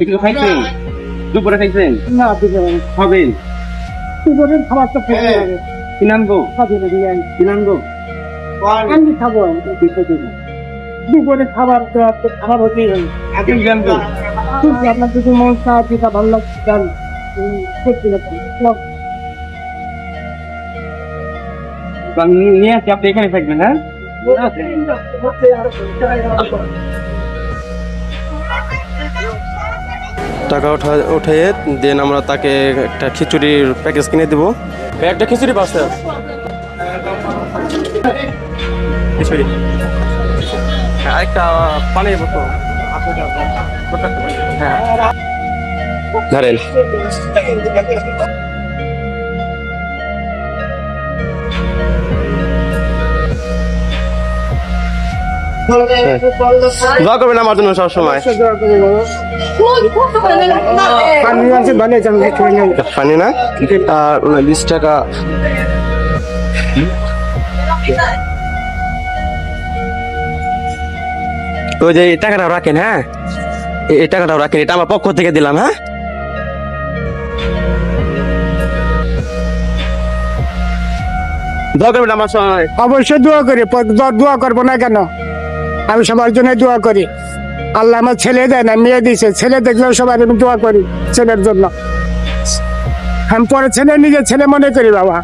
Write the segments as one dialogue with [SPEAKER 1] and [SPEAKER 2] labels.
[SPEAKER 1] একটু খাইছেন? দুপুরে খাইছেন?
[SPEAKER 2] না দুপুরে
[SPEAKER 1] খাবেন?
[SPEAKER 2] দুপুরের খাবারটা খেতে হবে।
[SPEAKER 1] কি নামবো?
[SPEAKER 2] খাবো না বিরিয়ানি।
[SPEAKER 1] কি নামবো?
[SPEAKER 2] আমি খাবো দুপুরে খাবার খাবার হতেই হবে।
[SPEAKER 1] কি জানবো?
[SPEAKER 2] আপনার যদি মন খাওয়া যেটা ভালো লাগছে গান করতে
[SPEAKER 1] নিয়ে আসছি, আপনি এখানে থাকবেন, হ্যাঁ?
[SPEAKER 3] টাকা উঠিয়ে দেন আমরা তাকে একটা খিচুড়ির প্যাকেজ কিনে দেবো। একটা খিচুড়ি পাচ্ছে খিচুড়ি একটা পানির বোতল হ্যাঁ ধরেন। দোয়া করবেন আমার জন্য সবসময়। পানি না আর 20 টাকা ওই যে টাকাটাও রাখেন, হ্যাঁ এই টাকাটাও রাখেন, এটা আমার পক্ষ থেকে দিলাম। হ্যাঁ দোয়া করবেন আমার সময়।
[SPEAKER 2] অবশ্যই দোয়া করি, দোয়া করবো না কেন? আমি সবার জন্য দোয়া করি। আল্লাহ আমার ছেলে দেয় না, মেয়ে দিয়েছে। ছেলে দেখলেও সবাই আমি দোয়া করি ছেলের জন্য। আমি পরে ছেলে নিজের ছেলে মনে করি বাবা।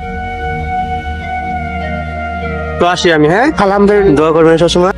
[SPEAKER 3] তো আসি আমি, হ্যাঁ
[SPEAKER 2] আলহামদুলিল্লাহ।
[SPEAKER 3] দোয়া করবেন সবসময়।